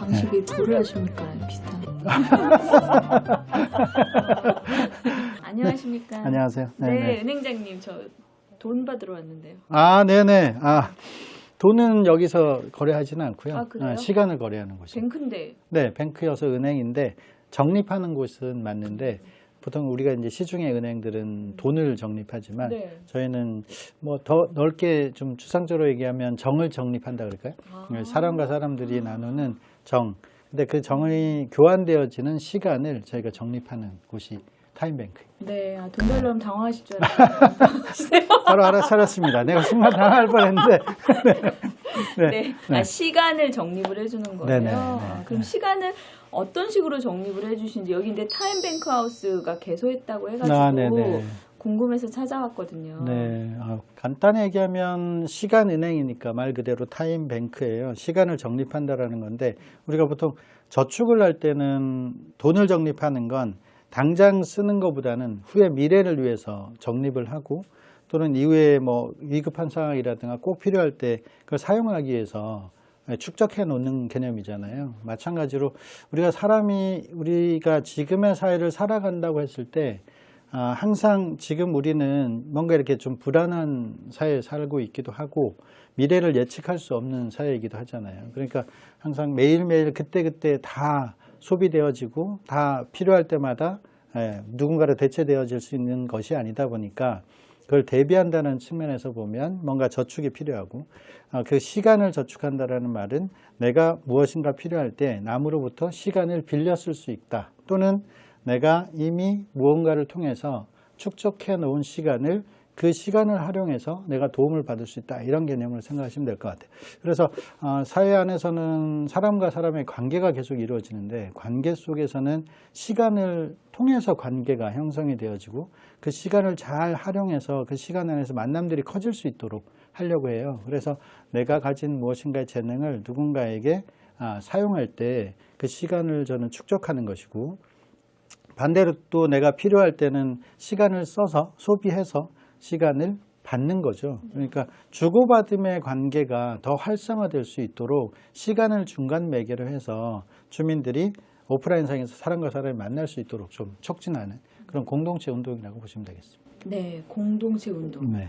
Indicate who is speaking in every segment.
Speaker 1: 방식이 도를 하십니까? 비슷한. 안녕하십니까?
Speaker 2: 안녕하세요.
Speaker 1: 네, 은행장님 저 돈 받으러 왔는데요.
Speaker 2: 아, 네네. 돈은 여기서 거래하지는 않고요.
Speaker 1: 아, 그래요?
Speaker 2: 시간을 거래하는 곳이에요.
Speaker 1: 뱅크인데.
Speaker 2: 네, 뱅크여서 은행인데 적립하는 곳은 맞는데 보통 우리가 이제 시중의 은행들은 돈을 적립하지만
Speaker 1: 네.
Speaker 2: 저희는 뭐 더 넓게 좀 추상적으로 얘기하면 정을 적립한다 그럴까요? 사람과 사람들이 나누는 정. 근데 그 정이 교환되어지는 시간을 저희가 적립하는 곳이 타임뱅크예요.
Speaker 1: 네, 돈 달라면 당황하실 줄 알았어요.
Speaker 2: 바로 알아차렸습니다. 내가 순간 당할 뻔했는데.
Speaker 1: 네. 시간을 적립을 해주는 거예요.
Speaker 2: 네네.
Speaker 1: 그럼 시간을 어떤 식으로 적립을 해주시는지 여기 이제 타임뱅크 하우스가 개소했다고 해가지고 궁금해서 찾아왔거든요.
Speaker 2: 네, 간단히 얘기하면 시간 은행이니까 말 그대로 타임뱅크예요. 시간을 적립한다라는 건데 우리가 보통 저축을 할 때는 돈을 적립하는 건 당장 쓰는 것보다는 후에 미래를 위해서 적립을 하고 또는 이후에 뭐 위급한 상황이라든가 꼭 필요할 때 그걸 사용하기 위해서 축적해 놓는 개념이잖아요. 마찬가지로 우리가 지금의 사회를 살아간다고 했을 때 항상 지금 우리는 뭔가 이렇게 좀 불안한 사회에 살고 있기도 하고 미래를 예측할 수 없는 사회이기도 하잖아요. 그러니까 항상 매일매일 그때그때 다 소비되어지고 다 필요할 때마다 누군가로 대체되어질 수 있는 것이 아니다 보니까 그걸 대비한다는 측면에서 보면 뭔가 저축이 필요하고 그 시간을 저축한다라는 말은 내가 무엇인가 필요할 때 남으로부터 시간을 빌려 쓸 수 있다. 또는 내가 이미 무언가를 통해서 축적해 놓은 시간을 그 시간을 활용해서 내가 도움을 받을 수 있다. 이런 개념을 생각하시면 될 것 같아요. 그래서 사회 안에서는 사람과 사람의 관계가 계속 이루어지는데 관계 속에서는 시간을 통해서 관계가 형성이 되어지고 그 시간을 잘 활용해서 그 시간 안에서 만남들이 커질 수 있도록 하려고 해요. 그래서 내가 가진 무엇인가의 재능을 누군가에게 사용할 때 그 시간을 저는 축적하는 것이고 반대로 또 내가 필요할 때는 시간을 써서 소비해서 시간을 받는 거죠. 그러니까 주고받음의 관계가 더 활성화될 수 있도록 시간을 중간 매개로 해서 주민들이 오프라인상에서 사람과 사람이 만날 수 있도록 좀 촉진하는 그런 공동체 운동이라고 보시면 되겠습니다.
Speaker 1: 네, 공동체 운동.
Speaker 2: 네.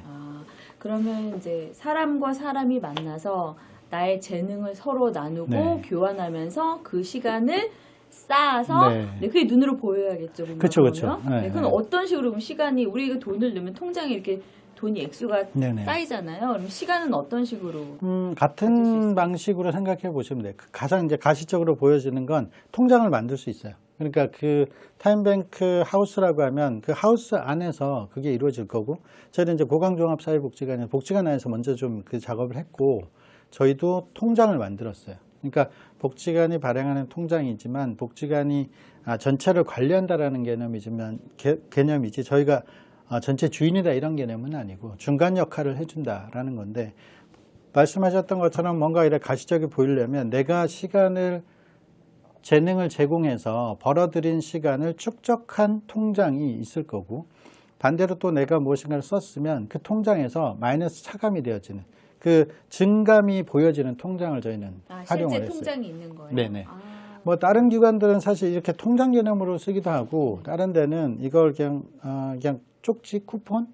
Speaker 1: 그러면 이제 사람과 사람이 만나서 나의 재능을 서로 나누고 교환하면서 그 시간을 쌓아서 그게 눈으로 보여야겠죠.
Speaker 2: 그렇죠, 그렇죠.
Speaker 1: 그럼 어떤 식으로 그럼 시간이 우리가 돈을 넣으면 통장에 이렇게 돈이 액수가 쌓이잖아요. 그럼 시간은 어떤 식으로?
Speaker 2: 같은 방식으로 생각해 보시면 돼요. 가장 이제 가시적으로 보여지는 건 통장을 만들 수 있어요. 그러니까 그 타임뱅크 하우스라고 하면 그 하우스 안에서 그게 이루어질 거고 저희는 이제 보강종합사회복지관에 복지관 안에서 먼저 좀 그 작업을 했고 저희도 통장을 만들었어요. 그러니까 복지관이 발행하는 통장이지만 복지관이 전체를 관리한다라는 개념이지 저희가 전체 주인이다 이런 개념은 아니고 중간 역할을 해준다라는 건데 말씀하셨던 것처럼 뭔가 이렇게 가시적이 보이려면 내가 재능을 제공해서 벌어들인 시간을 축적한 통장이 있을 거고 반대로 또 내가 무엇인가를 썼으면 그 통장에서 마이너스 차감이 되어지는 그 증감이 보여지는 통장을 저희는 활용을 했어요.
Speaker 1: 실제 통장이 있는 거예요?
Speaker 2: 네네. 뭐 다른 기관들은 사실 이렇게 통장 개념으로 쓰기도 하고 다른 데는 이걸 그냥 쪽지 쿠폰?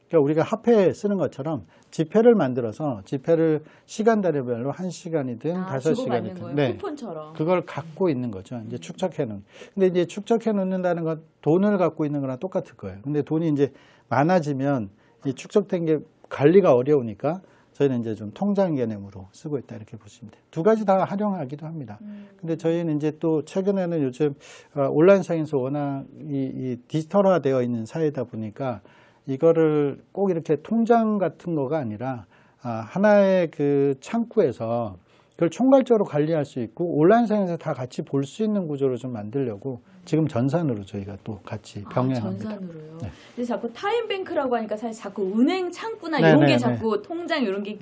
Speaker 2: 그러니까 우리가 화폐 쓰는 것처럼 지폐를 만들어서 지폐를 시간대별로 1시간이든 5시간이든
Speaker 1: 쿠폰처럼
Speaker 2: 그걸 갖고 있는 거죠. 이제 축적해 놓은. 근데 이제 축적해 놓는다는 건 돈을 갖고 있는 거랑 똑같을 거예요. 근데 돈이 이제 많아지면 이 축적된 게 관리가 어려우니까 저희는 이제 좀 통장 개념으로 쓰고 있다 이렇게 보시면 돼요. 두 가지 다 활용하기도 합니다. 근데 저희는 이제 또 최근에는 요즘 온라인상에서 워낙 이 디지털화되어 있는 사회다 보니까 이거를 꼭 이렇게 통장 같은 거가 아니라 하나의 그 창구에서 그걸 총괄적으로 관리할 수 있고 온라인상에서 다 같이 볼 수 있는 구조로 좀 만들려고 지금 전산으로 저희가 또 같이 병행합니다.
Speaker 1: 전산으로요. 근데 자꾸 타임뱅크라고 하니까 사실 자꾸 은행 창구나 이런 게 자꾸 통장 이런 게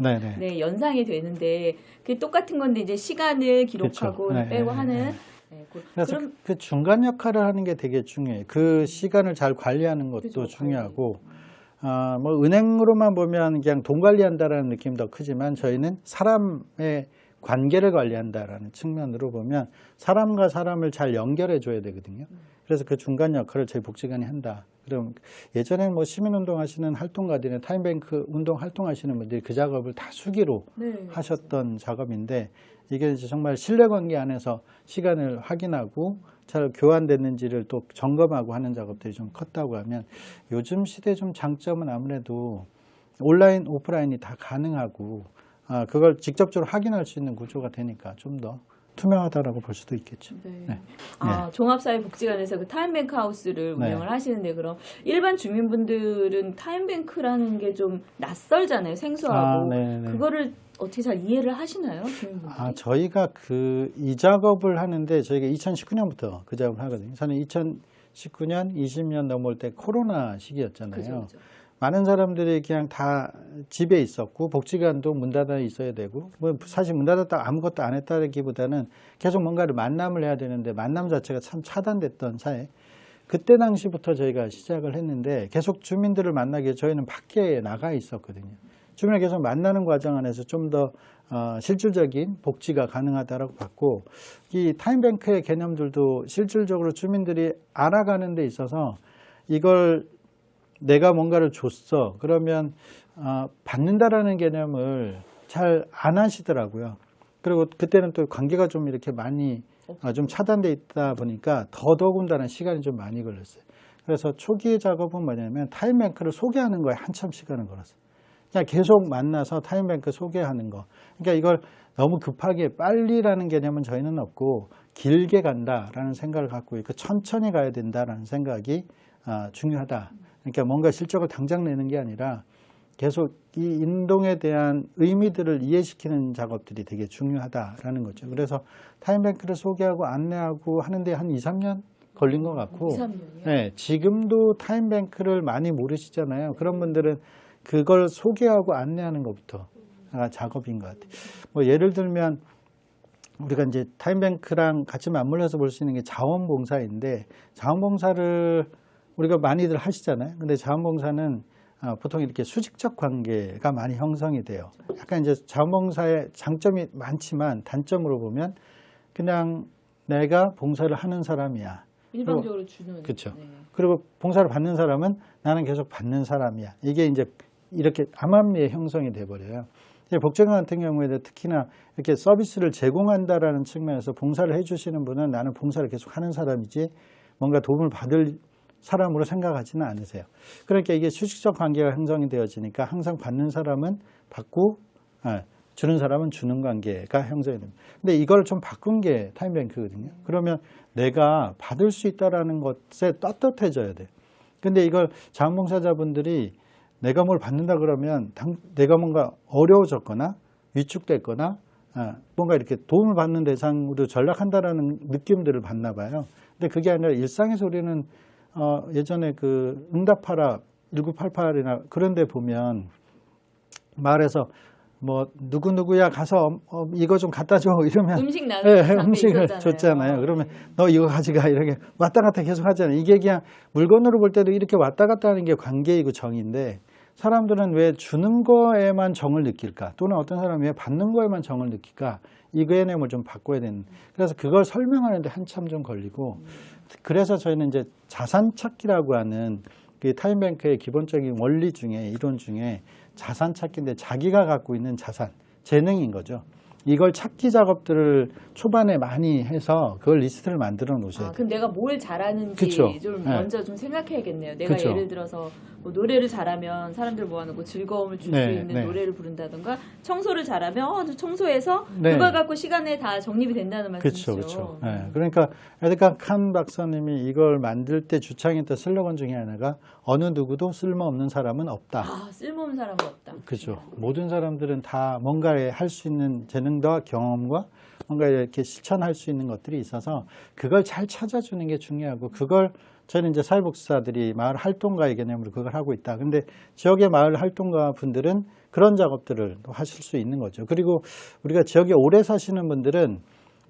Speaker 1: 연상이 되는데 그게 똑같은 건데 이제 시간을 기록하고 빼고 하는.
Speaker 2: 그래서 그 중간 역할을 하는 게 되게 중요해요. 그 시간을 잘 관리하는 것도 중요하고 뭐 은행으로만 보면 그냥 돈 관리한다라는 느낌이 더 크지만 저희는 사람의 관계를 관리한다라는 측면으로 보면 사람과 사람을 잘 연결해 줘야 되거든요. 그래서 그 중간 역할을 저희 복지관이 한다. 그럼 예전에 뭐 시민운동 하시는 활동가들이나 타임뱅크 운동 활동하시는 분들이 그 작업을 다 수기로 하셨던 작업인데 이게 이제 정말 신뢰관계 안에서 시간을 확인하고 잘 교환됐는지를 또 점검하고 하는 작업들이 좀 컸다고 하면 요즘 시대 좀 장점은 아무래도 온라인, 오프라인이 다 가능하고 그걸 직접적으로 확인할 수 있는 구조가 되니까 좀 더 투명하다라고 볼 수도 있겠죠.
Speaker 1: 네. 종합사회복지관에서 그 타임뱅크 하우스를 운영을 하시는데 그럼 일반 주민분들은 타임뱅크라는 게 좀 낯설잖아요. 생소하고. 그거를 어떻게 잘 이해를 하시나요? 주민분들이?
Speaker 2: 저희가 이 작업을 하는데 저희가 2019년부터 그 작업을 하거든요. 저는 2019년, 20년 넘을 때 코로나 시기였잖아요. 그죠. 많은 사람들이 그냥 다 집에 있었고 복지관도 문 닫아 있어야 되고 뭐 사실 문 닫았다 아무것도 안 했다기보다는 계속 뭔가를 만남을 해야 되는데 만남 자체가 참 차단됐던 사회. 그때 당시부터 저희가 시작을 했는데 계속 주민들을 만나기 위해 저희는 밖에 나가 있었거든요. 주민을 계속 만나는 과정 안에서 좀 더 실질적인 복지가 가능하다라고 봤고 이 타임뱅크의 개념들도 실질적으로 주민들이 알아가는 데 있어서 이걸 내가 뭔가를 줬어. 그러면 받는다라는 개념을 잘 안 하시더라고요. 그리고 그때는 또 관계가 좀 이렇게 많이 좀 차단돼 있다 보니까 더더군다나 시간이 좀 많이 걸렸어요. 그래서 초기의 작업은 뭐냐면 타임뱅크를 소개하는 거에 한참 시간을 걸었어요. 그냥 계속 만나서 타임뱅크 소개하는 거. 그러니까 이걸 너무 급하게 빨리라는 개념은 저희는 없고 길게 간다라는 생각을 갖고 있고 천천히 가야 된다라는 생각이 중요하다. 그러니까 뭔가 실적을 당장 내는 게 아니라 계속 이 인동에 대한 의미들을 이해시키는 작업들이 되게 중요하다라는 거죠. 그래서 타임뱅크를 소개하고 안내하고 하는데 한 2, 3년 걸린 것 같고
Speaker 1: 2, 3년이요?
Speaker 2: 네, 지금도 타임뱅크를 많이 모르시잖아요. 그런 분들은 그걸 소개하고 안내하는 것부터 작업인 것 같아요. 뭐 예를 들면 우리가 이제 타임뱅크랑 같이 맞물려서 볼 수 있는 게 자원봉사인데 자원봉사를 우리가 많이들 하시잖아요. 근데 자원봉사는 보통 이렇게 수직적 관계가 많이 형성이 돼요. 약간 이제 자원봉사의 장점이 많지만 단점으로 보면 그냥 내가 봉사를 하는 사람이야.
Speaker 1: 일방적으로 주는.
Speaker 2: 그렇죠.
Speaker 1: 네.
Speaker 2: 그리고 봉사를 받는 사람은 나는 계속 받는 사람이야. 이게 이제 이렇게 암암리에 형성이 돼버려요. 복지관 같은 경우에도 특히나 이렇게 서비스를 제공한다라는 측면에서 봉사를 해주시는 분은 나는 봉사를 계속 하는 사람이지 뭔가 도움을 받을 사람으로 생각하지는 않으세요. 그러니까 이게 수직적 관계가 형성이 되어지니까 항상 받는 사람은 받고 주는 사람은 주는 관계가 형성이 됩니다. 근데 이걸 좀 바꾼 게 타임뱅크거든요. 그러면 내가 받을 수 있다라는 것에 떳떳해져야 돼요. 근데 이걸 자원봉사자분들이 내가 뭘 받는다 그러면 내가 뭔가 어려워졌거나 위축됐거나 뭔가 이렇게 도움을 받는 대상으로 전락한다라는 느낌들을 받나 봐요. 근데 그게 아니라 일상에서 우리는 예전에 그 응답하라 1988이나 그런 데 보면 말해서 뭐 누구누구야 가서 이거 좀 갖다 줘 이러면
Speaker 1: 음식 나누는
Speaker 2: 음식을 줬잖아요. 그러면 너 이거 가져가 이렇게 왔다 갔다 계속 하잖아요. 이게 그냥 물건으로 볼 때도 이렇게 왔다 갔다 하는 게 관계이고 정인데 사람들은 왜 주는 거에만 정을 느낄까? 또는 어떤 사람이 왜 받는 거에만 정을 느낄까? 이 개념을 좀 바꿔야 되는. 그래서 그걸 설명하는데 한참 좀 걸리고 그래서 저희는 이제 자산 찾기라고 하는 그 타임뱅크의 기본적인 원리 중에 이론 중에 자산 찾기인데 자기가 갖고 있는 자산, 재능인 거죠. 이걸 찾기 작업들을 초반에 많이 해서 그걸 리스트를 만들어 놓으셔야 돼요.
Speaker 1: 그럼 내가 뭘 잘하는지
Speaker 2: 그쵸.
Speaker 1: 좀 먼저 좀 생각해야겠네요. 내가
Speaker 2: 그쵸.
Speaker 1: 예를 들어서 뭐 노래를 잘하면 사람들 모아놓고 즐거움을 줄 수 있는 노래를 부른다든가 청소를 잘하면 청소해서 그걸 갖고 시간에 다 정립이 된다는 말씀이시죠.
Speaker 2: 그렇죠. 그러니까 에드가 칸 박사님이 이걸 만들 때 주창했던 슬로건 중에 하나가 어느 누구도 쓸모없는 사람은 없다.
Speaker 1: 쓸모없는 사람은 없다.
Speaker 2: 그렇죠. 모든 사람들은 다 뭔가에 할 수 있는 재능과 경험과 뭔가 이렇게 실천할 수 있는 것들이 있어서 그걸 잘 찾아주는 게 중요하고 그걸 저는 이제 사회복지사들이 마을 활동가의 개념으로 그걸 하고 있다. 근데 지역의 마을 활동가 분들은 그런 작업들을 하실 수 있는 거죠. 그리고 우리가 지역에 오래 사시는 분들은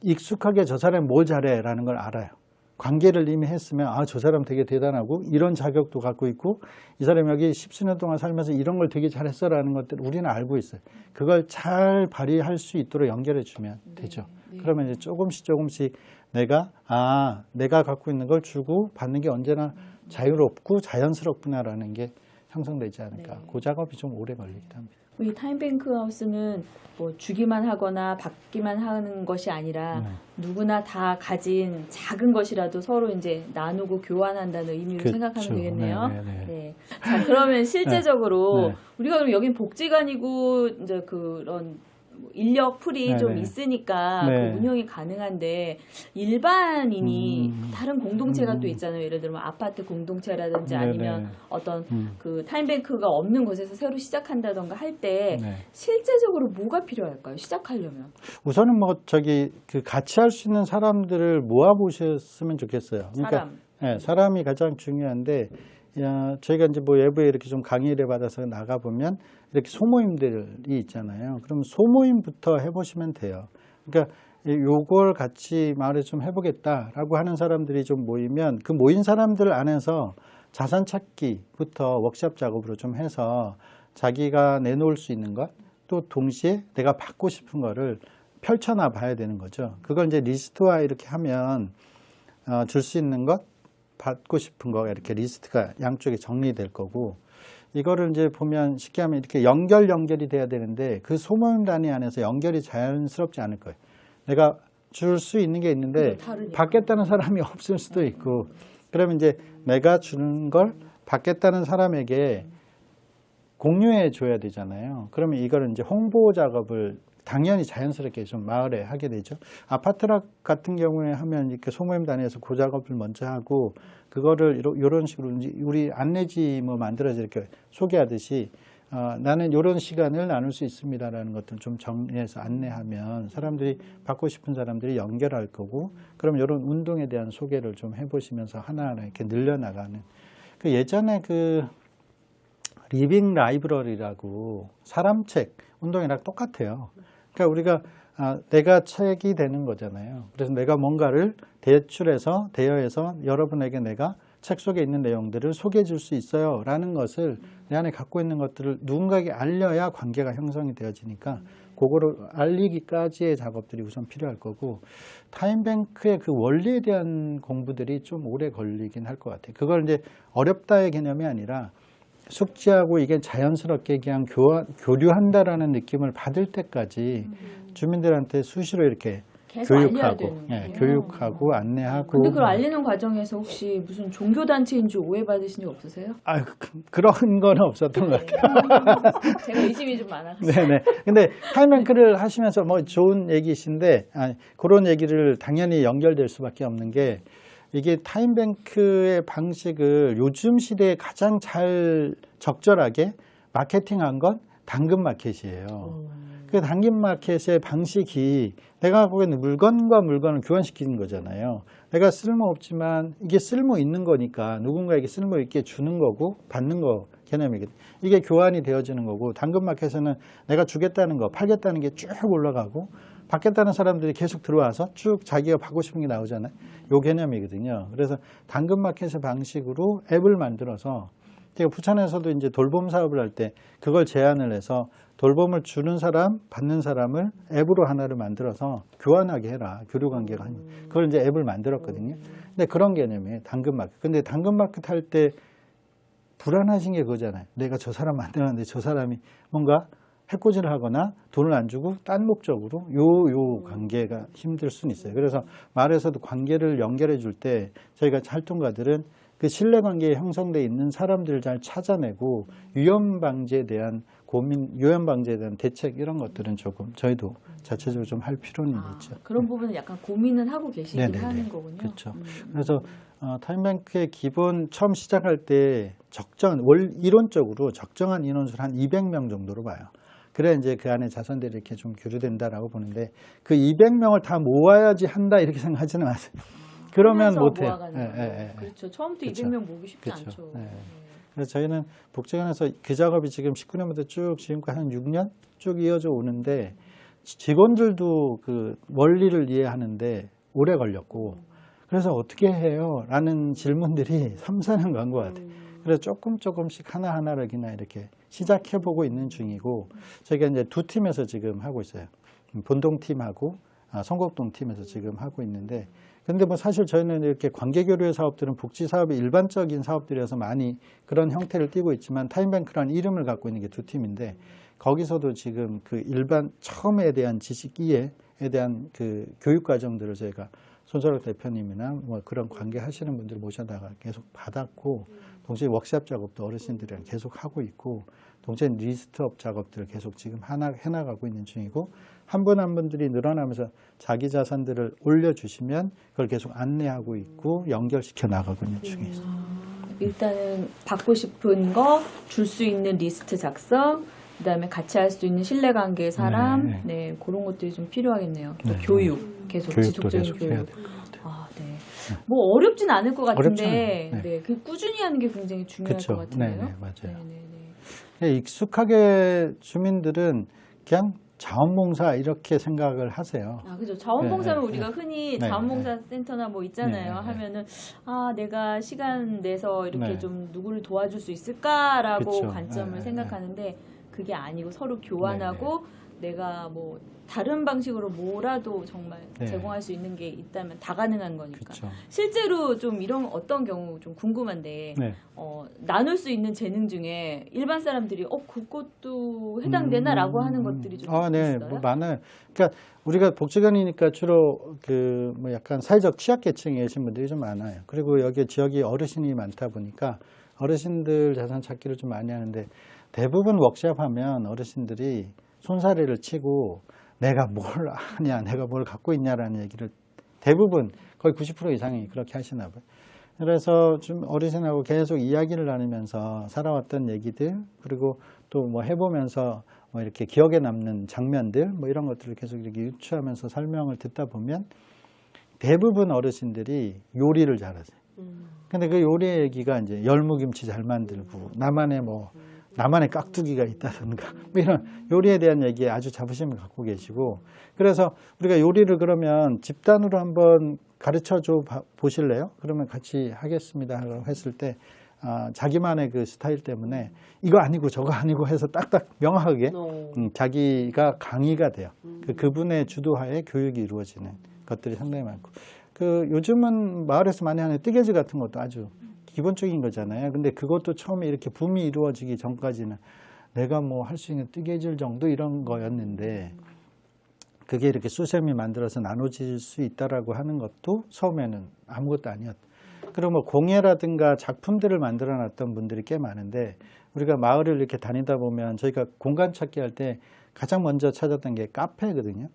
Speaker 2: 익숙하게 저 사람이 뭘 잘해라는 걸 알아요. 관계를 이미 했으면 저 사람 되게 대단하고 이런 자격도 갖고 있고 이 사람이 여기 10수년 동안 살면서 이런 걸 되게 잘했어라는 것들 우리는 알고 있어요. 그걸 잘 발휘할 수 있도록 연결해 주면 되죠. 그러면 이제 조금씩 내가 갖고 있는 걸 주고 받는 게 언제나 자유롭고 자연스럽구나라는 게 형성되지 않을까. 그 작업이 좀 오래 걸리기도 합니다.
Speaker 1: 이 타임뱅크 하우스는 뭐 주기만 하거나 받기만 하는 것이 아니라 누구나 다 가진 작은 것이라도 서로 이제 나누고 교환한다는 의미로
Speaker 2: 그렇죠.
Speaker 1: 생각하면 되겠네요.
Speaker 2: 네.
Speaker 1: 자, 그러면 실제적으로
Speaker 2: 네.
Speaker 1: 우리가 그럼 여긴 복지관이고 이제 그런 인력 풀이 좀 있으니까 그 운영이 가능한데 일반인이 다른 공동체가 또 있잖아요. 예를 들면 아파트 공동체라든지 아니면 어떤 그 타임뱅크가 없는 곳에서 새로 시작한다던가 할 때 실제적으로 뭐가 필요할까요? 시작하려면
Speaker 2: 우선은 그 같이 할 수 있는 사람들을 모아 보셨으면 좋겠어요. 그러니까 사람이 가장 중요한데 저희가 이제 외부에 이렇게 좀 강의를 받아서 나가 보면 이렇게 소모임들이 있잖아요. 그럼 소모임부터 해보시면 돼요. 그러니까 요걸 같이 마을에 좀 해보겠다라고 하는 사람들이 좀 모이면 그 모인 사람들 안에서 자산 찾기부터 워크숍 작업으로 좀 해서 자기가 내놓을 수 있는 것 또 동시에 내가 받고 싶은 거를 펼쳐놔 봐야 되는 거죠. 그걸 이제 리스트화 이렇게 하면 줄 수 있는 것 받고 싶은 거 이렇게 리스트가 양쪽에 정리될 거고 이거를 이제 보면 쉽게 하면 이렇게 연결이 돼야 되는데 그 소모임 단위 안에서 연결이 자연스럽지 않을 거예요. 내가 줄 수 있는 게 있는데 받겠다는 사람이 없을 수도 있고 그러면 이제 내가 주는 걸 받겠다는 사람에게 공유해 줘야 되잖아요. 그러면 이거를 이제 홍보 작업을 당연히 자연스럽게 좀 마을에 하게 되죠. 아파트 같은 경우에 하면 이렇게 소모임 단위에서 그 작업을 먼저 하고 그거를 이런 식으로 우리 안내지 만들어서 이렇게 소개하듯이 나는 이런 시간을 나눌 수 있습니다라는 것들 좀 정리해서 안내하면 사람들이 받고 싶은 사람들이 연결할 거고 그럼 이런 운동에 대한 소개를 좀 해보시면서 하나하나 이렇게 늘려나가는 그 예전에 그 리빙 라이브러리라고 사람책 운동이랑 똑같아요. 그러니까 우리가 내가 책이 되는 거잖아요. 그래서 내가 뭔가를 대여해서 여러분에게 내가 책 속에 있는 내용들을 소개해 줄 수 있어요 라는 것을 내 안에 갖고 있는 것들을 누군가에게 알려야 관계가 형성이 되어지니까 그거를 알리기까지의 작업들이 우선 필요할 거고 타임뱅크의 그 원리에 대한 공부들이 좀 오래 걸리긴 할 것 같아요. 그걸 이제 어렵다의 개념이 아니라 숙지하고 이게 자연스럽게 그냥 교류한다라는 느낌을 받을 때까지 주민들한테 수시로 이렇게 교육하고 안내하고.
Speaker 1: 근데 그걸 알리는 과정에서 혹시 무슨 종교단체인 줄 오해받으신 적 없으세요?
Speaker 2: 그런 건 없었던 것 같아요.
Speaker 1: 제가 의심이 좀 많아서.
Speaker 2: 네네. 근데 타임뱅크를 하시면서 좋은 얘기이신데, 그런 얘기를 당연히 연결될 수밖에 없는 게, 이게 타임뱅크의 방식을 요즘 시대에 가장 잘 적절하게 마케팅한 건 당근마켓이에요. 그 당근마켓의 방식이 내가 갖고 있는 물건과 물건을 교환시키는 거잖아요. 내가 쓸모없지만 이게 쓸모 있는 거니까 누군가에게 쓸모 있게 주는 거고 받는 거 개념이거든요. 이게 교환이 되어지는 거고 당근마켓에는 내가 주겠다는 거 팔겠다는 게 쭉 올라가고 받겠다는 사람들이 계속 들어와서 쭉 자기가 받고 싶은 게 나오잖아요. 요 개념이거든요. 그래서 당근마켓의 방식으로 앱을 만들어서 제가 부천에서도 이제 돌봄 사업을 할 때 그걸 제안을 해서 돌봄을 주는 사람, 받는 사람을 앱으로 하나를 만들어서 교환하게 해라. 교류 관계가. 그걸 이제 앱을 만들었거든요. 근데 그런 개념이에요. 당근마켓. 근데 당근마켓 할 때 불안하신 게 그거잖아요. 내가 저 사람 만들었는데 저 사람이 뭔가 해코지를 하거나 돈을 안 주고 딴 목적으로 요 관계가 힘들 수는 있어요. 그래서 말에서도 관계를 연결해 줄 때 저희가 활동가들은 그 신뢰관계에 형성되어 있는 사람들을 잘 찾아내고 위험 방지에 대한 고민, 위험 방지에 대한 대책 이런 것들은 조금 저희도 자체적으로 좀 할 필요는 있죠.
Speaker 1: 그런 부분은 약간 고민은 하고 계시긴
Speaker 2: 네네네.
Speaker 1: 하는 거군요.
Speaker 2: 그렇죠. 그래서 타임뱅크의 기본 처음 시작할 때 이론적으로 적정한 인원수를 한 200명 정도로 봐요. 그래야 이제 그 안에 자선들이 이렇게 좀 교류된다라고 보는데 그 200명을 다 모아야지 한다 이렇게 생각하지는 마세요. 그러면 못해요.
Speaker 1: 그렇죠. 처음부터
Speaker 2: 그렇죠.
Speaker 1: 200명 모으기 쉽지
Speaker 2: 그렇죠.
Speaker 1: 않죠.
Speaker 2: 그래서 저희는 복지관에서 그 작업이 지금 19년부터 쭉 지금까지 한 6년 쭉 이어져 오는데 직원들도 그 원리를 이해하는데 오래 걸렸고 그래서 어떻게 해요? 라는 질문들이 3, 4년 간 것 같아요. 그래서 조금씩 하나하나씩이나 이렇게 시작해보고 있는 중이고, 저희가 이제 두 팀에서 지금 하고 있어요. 본동팀하고 성곡동팀에서 지금 하고 있는데, 근데 뭐 사실 저희는 이렇게 관계교류 사업들은 복지 사업이 일반적인 사업들이어서 많이 그런 형태를 띠고 있지만, 타임뱅크라는 이름을 갖고 있는 게 두 팀인데, 거기서도 지금 그 일반 처음에 대한 지식 이해에 대한 그 교육 과정들을 저희가 손석락 대표님이나 뭐 그런 관계 하시는 분들 모셔다가 계속 받았고, 동시에 워크샵 작업도 어르신들이랑 계속 하고 있고, 동시에 리스트업 작업들을 계속 지금 해나가고 있는 중이고, 한 분 한 분들이 늘어나면서 자기 자산들을 올려주시면 그걸 계속 안내하고 있고 연결시켜 나가고 있는 중이에요.
Speaker 1: 일단은 받고 싶은 거 줄 수 있는 리스트 작성, 그다음에 같이 할 수 있는 신뢰관계의 사람, 네, 그런 것들이 좀 필요하겠네요. 또 교육, 계속 지속적인 교육. 아, 네. 뭐 어렵진 않을 것 같은데, 네, 그 꾸준히 하는 게 굉장히 중요할 것 같은데요.
Speaker 2: 네, 맞아요. 익숙하게 주민들은 그냥 자원봉사 이렇게 생각을 하세요.
Speaker 1: 아, 그죠. 자원봉사는 우리가 흔히 자원봉사 센터나 뭐 있잖아요. 하면은, 아, 내가 시간 내서 이렇게 좀 누구를 도와줄 수 있을까라고 관점을 생각하는데, 그게 아니고 서로 교환하고 내가 뭐 다른 방식으로 뭐라도 정말 제공할 수 있는 게 있다면 다 가능한 거니까. 실제로 좀 이런 어떤 경우 좀 궁금한데 나눌 수 있는 재능 중에 일반 사람들이 그것도 해당되나라고 하는 것들이 좀 있어요?
Speaker 2: 뭐 많아요. 그러니까 우리가 복지관이니까 주로 그 뭐 약간 사회적 취약계층에 계신 분들이 좀 많아요. 그리고 여기 지역이 어르신이 많다 보니까 어르신들 자산 찾기를 좀 많이 하는데, 대부분 워크샵 하면 어르신들이 손사래를 치고 내가 뭘 아냐, 내가 뭘 갖고 있냐라는 얘기를 대부분 거의 90% 이상이 그렇게 하시나 봐요. 그래서 좀 어르신하고 계속 이야기를 나누면서 살아왔던 얘기들, 그리고 또 뭐 해보면서 뭐 이렇게 기억에 남는 장면들, 뭐 이런 것들을 계속 이렇게 유추하면서 설명을 듣다 보면 대부분 어르신들이 요리를 잘하세요. 근데 그 요리 얘기가 이제 열무김치 잘 만들고 나만의 깍두기가 있다든가 뭐 이런 요리에 대한 얘기에 아주 자부심을 갖고 계시고, 그래서 우리가 요리를 그러면 집단으로 한번 가르쳐 줘 보실래요? 그러면 같이 하겠습니다 했을 때 자기만의 그 스타일 때문에 이거 아니고 저거 아니고 해서 딱딱 명확하게 자기가 강의가 돼요. 그분의 주도하에 교육이 이루어지는 것들이 상당히 많고, 그 요즘은 마을에서 많이 하는 뜨개질 같은 것도 아주 기본적인 거잖아요. 근데 그것도 처음에 이렇게 붐이 이루어지기 전까지는 내가 뭐 할 수 있는 뜨개질 정도 이런 거였는데, 그게 이렇게 수세미 만들어서 나눠질 수 있다라고 하는 것도 처음에는 아무것도 아니었다. 그리고 뭐 공예라든가 작품들을 만들어 놨던 분들이 꽤 많은데, 우리가 마을을 이렇게 다니다 보면 저희가 공간 찾기 할 때 가장 먼저 찾았던 게 카페거든요.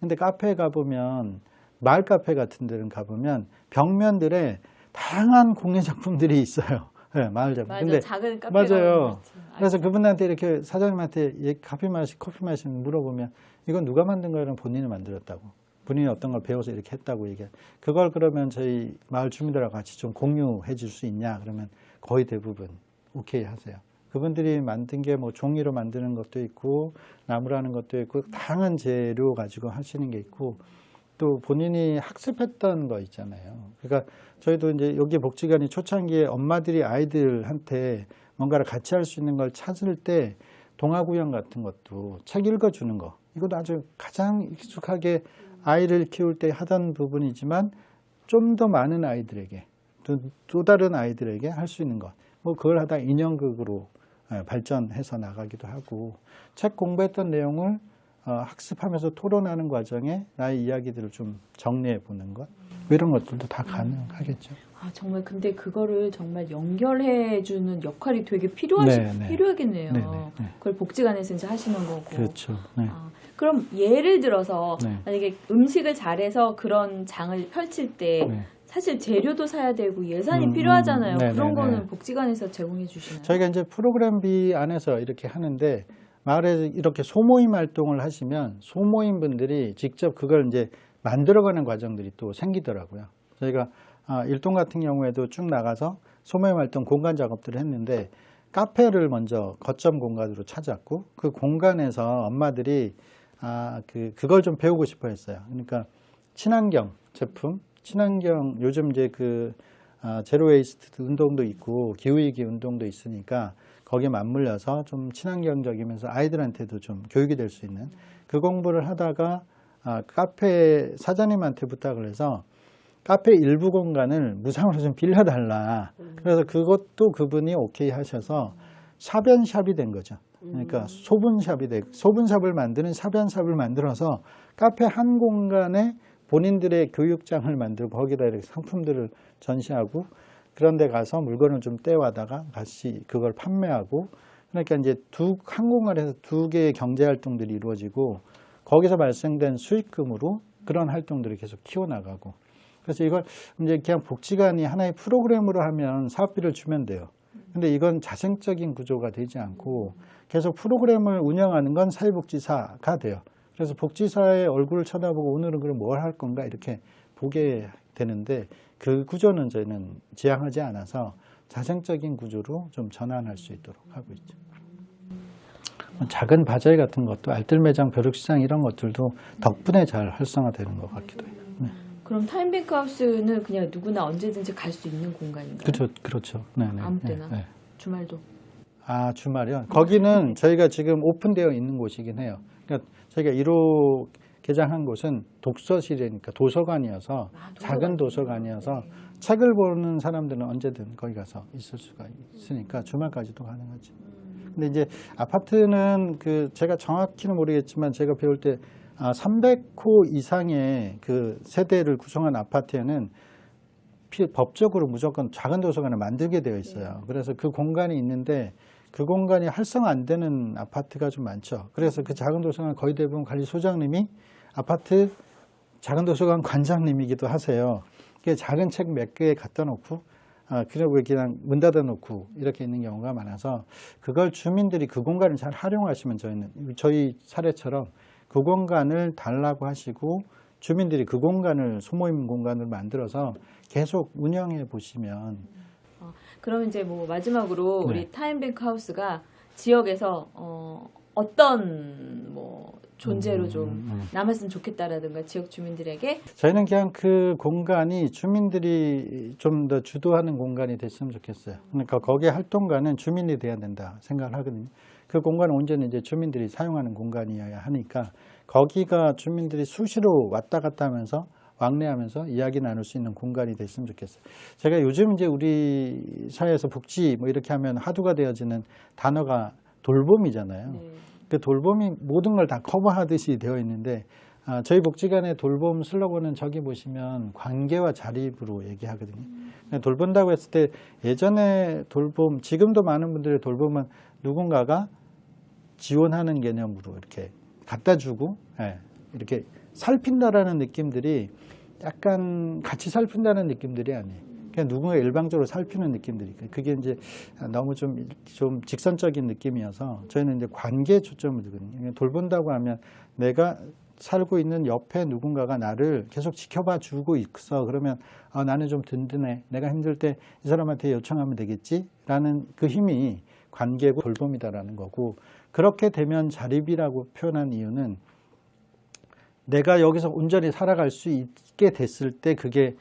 Speaker 2: 근데 카페에 가보면, 마을 카페 같은 데는 가보면 벽면들에 다양한 공예 작품들이 있어요. 네, 마을 작품.
Speaker 1: 맞아,
Speaker 2: 근데
Speaker 1: 작은 카페가
Speaker 2: 맞아요. 그래서 그분한테 이렇게 사장님한테 커피 마시는 물어보면 이건 누가 만든 거예요? 본인이 만들었다고. 본인이 어떤 걸 배워서 이렇게 했다고 얘기해. 그걸 그러면 저희 마을 주민들하고 같이 좀 공유해 줄 수 있냐? 그러면 거의 대부분 오케이 하세요. 그분들이 만든 게 뭐 종이로 만드는 것도 있고 나무라는 것도 있고 다양한 재료 가지고 하시는 게 있고, 또 본인이 학습했던 거 있잖아요. 그러니까 저희도 이제 여기 복지관이 초창기에 엄마들이 아이들한테 뭔가를 같이 할 수 있는 걸 찾을 때 동화구연 같은 것도 책 읽어주는 거, 이것도 아주 가장 익숙하게 아이를 키울 때 하던 부분이지만 좀 더 많은 아이들에게 또 다른 아이들에게 할 수 있는 것, 뭐 그걸 하다 인형극으로 발전해서 나가기도 하고, 책 공부했던 내용을 학습하면서 토론하는 과정에 나의 이야기들을 좀 정리해 보는 것, 이런 것들도 다 가능하겠죠.
Speaker 1: 아, 정말 근데 그거를 정말 연결해-주는 역할이 되게 필요하겠네요. 그걸 복지관에서 이제 하시는 거고.
Speaker 2: 그렇죠.
Speaker 1: 그럼 예를 들어서 만약에 음식을 잘해서 그런 장을 펼칠 때 사실 재료도 사야 되고 예산이 필요하잖아요. 그런 거는 복지관에서 제공해 주시나요?
Speaker 2: 저희가 이제 프로그램비 안에서 이렇게 하는데, 마을에서 이렇게 소모임 활동을 하시면 소모임 분들이 직접 그걸 이제 만들어가는 과정들이 또 생기더라고요. 저희가 일동 같은 경우에도 쭉 나가서 소모임 활동 공간 작업들을 했는데, 카페를 먼저 거점 공간으로 찾았고, 그 공간에서 엄마들이 그걸 좀 배우고 싶어 했어요. 그러니까 친환경 제품, 친환경 요즘 이제 제로 웨이스트 운동도 있고 기후위기 운동도 있으니까 거기에 맞물려서 좀 친환경적이면서 아이들한테도 좀 교육이 될 수 있는 그 공부를 하다가 카페 사장님한테 부탁을 해서 카페 일부 공간을 무상으로 좀 빌려달라. 그래서 그것도 그분이 오케이 하셔서 샵앤샵이 된 거죠. 그러니까 소분샵을 만드는 샵앤샵을 만들어서 카페 한 공간에 본인들의 교육장을 만들고 거기다 이렇게 상품들을 전시하고 그런 데 가서 물건을 좀 떼와다가 다시 그걸 판매하고 그러니까 이제 한 공간에서 두 개의 경제 활동들이 이루어지고 거기서 발생된 수익금으로 그런 활동들을 계속 키워나가고 그래서 이걸 이제 그냥 복지관이 하나의 프로그램으로 하면 사업비를 주면 돼요. 근데 이건 자생적인 구조가 되지 않고 계속 프로그램을 운영하는 건 사회복지사가 돼요. 그래서 복지사의 얼굴을 쳐다보고 오늘은 그럼 뭘 할 건가 이렇게 보게 되는데 그 구조는 저희는 지향하지 않아서 자생적인 구조로 좀 전환할 수 있도록 하고 있죠. 작은 바자회 같은 것도 알뜰매장, 벼룩시장 이런 것들도 덕분에 잘 활성화되는 것 같기도 해요. 네.
Speaker 1: 그럼 타임뱅크 하우스는 그냥 누구나 언제든지 갈 수 있는 공간인가요?
Speaker 2: 그렇죠. 네네.
Speaker 1: 아무 때나?
Speaker 2: 네.
Speaker 1: 주말도?
Speaker 2: 주말이요? 거기는 저희가 지금 오픈되어 있는 곳이긴 해요. 그러니까 저희가 1호 개장한 곳은 독서실이니까 도서관이어서 작은 도서관이어서 책을 보는 사람들은 언제든 거기 가서 있을 수가 있으니까 주말까지도 가능하죠. 근데 이제 아파트는 제가 정확히는 모르겠지만 제가 배울 때 300호 이상의 그 세대를 구성한 아파트에는 법적으로 무조건 작은 도서관을 만들게 되어 있어요. 그래서 그 공간이 있는데 그 공간이 활성화 안 되는 아파트가 좀 많죠. 그래서 그 작은 도서관 거의 대부분 관리소장님이 아파트 작은 도서관 관장님이기도 하세요. 작은 책 몇 개 갖다 놓고 그리고 그냥 문 닫아 놓고 이렇게 있는 경우가 많아서 그걸 주민들이 그 공간을 잘 활용하시면 저희 사례처럼 그 공간을 달라고 하시고 주민들이 그 공간을 소모임 공간을 만들어서 계속 운영해 보시면
Speaker 1: 그러면 이제 뭐 마지막으로
Speaker 2: 네.
Speaker 1: 우리 타임뱅크 하우스가 지역에서 어떤 뭐 존재로 좀 남았으면 좋겠다라든가 지역 주민들에게
Speaker 2: 저희는 그냥 그 공간이 주민들이 좀 더 주도하는 공간이 됐으면 좋겠어요. 그러니까 거기에 활동가는 주민이 돼야 된다 생각을 하거든요. 그 공간은 온전히 이제 주민들이 사용하는 공간이어야 하니까 거기가 주민들이 수시로 왔다 갔다 하면서 왕래하면서 이야기 나눌 수 있는 공간이 됐으면 좋겠어요. 제가 요즘 이제 우리 사회에서 복지 뭐 이렇게 하면 화두가 되어지는 단어가 돌봄이잖아요.
Speaker 1: 네.
Speaker 2: 그 돌봄이 모든 걸 다 커버하듯이 되어 있는데 저희 복지관의 돌봄 슬로건은 저기 보시면 관계와 자립으로 얘기하거든요. 돌본다고 했을 때 예전에 돌봄, 지금도 많은 분들의 돌봄은 누군가가 지원하는 개념으로 이렇게 갖다 주고 이렇게 살핀다라는 느낌들이 약간 같이 살핀다는 느낌들이 아니에요. 그냥 누군가 일방적으로 살피는 느낌들이 그게 이제 너무 좀 직선적인 느낌이어서 저희는 이제 관계에 초점을 두거든요. 돌본다고 하면 내가 살고 있는 옆에 누군가가 나를 계속 지켜봐 주고 있어. 그러면 나는 좀 든든해. 내가 힘들 때 이 사람한테 요청하면 되겠지? 라는 그 힘이 관계고 돌봄이다라는 거고 그렇게 되면 자립이라고 표현한 이유는 내가 여기서 온전히 살아갈 수 있게 됐을 때 그게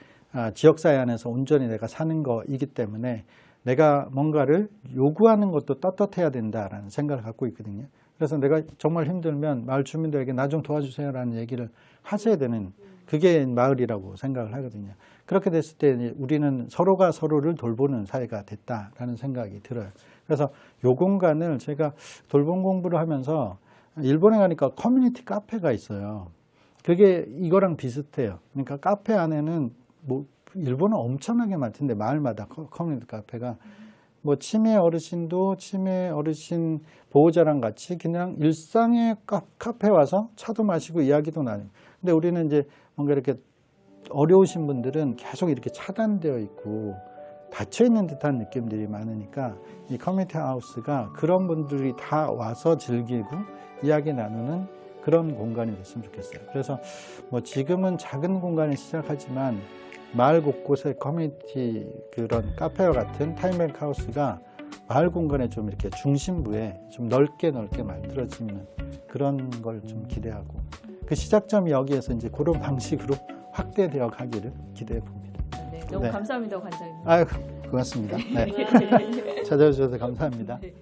Speaker 2: 지역사회 안에서 온전히 내가 사는 거이기 때문에 내가 뭔가를 요구하는 것도 떳떳해야 된다라는 생각을 갖고 있거든요. 그래서 내가 정말 힘들면 마을 주민들에게 나 좀 도와주세요라는 얘기를 하셔야 되는 그게 마을이라고 생각을 하거든요. 그렇게 됐을 때 우리는 서로가 서로를 돌보는 사회가 됐다라는 생각이 들어요. 그래서 요 공간을 제가 돌봄 공부를 하면서 일본에 가니까 커뮤니티 카페가 있어요. 그게 이거랑 비슷해요. 그러니까 카페 안에는 뭐 일본은 엄청나게 많던데 마을마다 커뮤니티 카페가 뭐 치매 어르신도 치매 어르신 보호자랑 같이 그냥 일상의 카페 와서 차도 마시고 이야기도 나누고. 근데 우리는 이제 뭔가 이렇게 어려우신 분들은 계속 이렇게 차단되어 있고 닫혀 있는 듯한 느낌들이 많으니까 이 커뮤니티 하우스가 그런 분들이 다 와서 즐기고 이야기 나누는 그런 공간이 됐으면 좋겠어요. 그래서 뭐 지금은 작은 공간에 시작하지만 마을 곳곳에 커뮤니티 그런 카페와 같은 타임뱅크 하우스가 마을 공간에 좀 이렇게 중심부에 좀 넓게 만들어지는 그런 걸 좀 기대하고 그 시작점이 여기에서 이제 그런 방식으로 확대되어 가기를 기대해 봅니다.
Speaker 1: 네, 너무
Speaker 2: 네.
Speaker 1: 감사합니다, 관장님.
Speaker 2: 아유, 고맙습니다. 네. 찾아주셔서 감사합니다.
Speaker 1: 네.